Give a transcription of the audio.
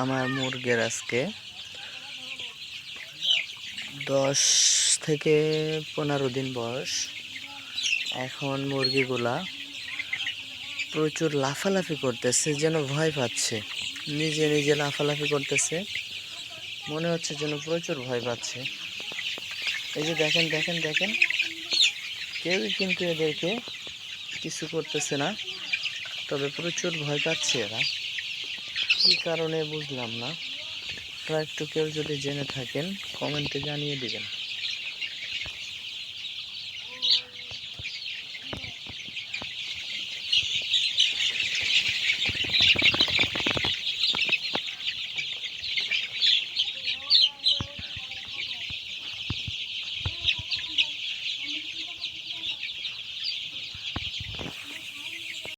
আমার মুরগির আজকে 10 থেকে 15 দিন বয়স। এখন মুরগিগুলা প্রচুর লাফালাফি করতেছে, যেন ভয় পাচ্ছে। নিজে নিজে লাফালাফি করতেছে, মনে হচ্ছে যেন প্রচুর ভয় পাচ্ছে। এই যে দেখেন দেখেন দেখেন, কেউই কিন্তু এদেরকে কিছু করতেছে না, তবে প্রচুর ভয় পাচ্ছে এরা। কী কারণে বুঝলাম না, আপনারা একটু কেউ যদি জেনে থাকেন কমেন্টে জানিয়ে দিবেন।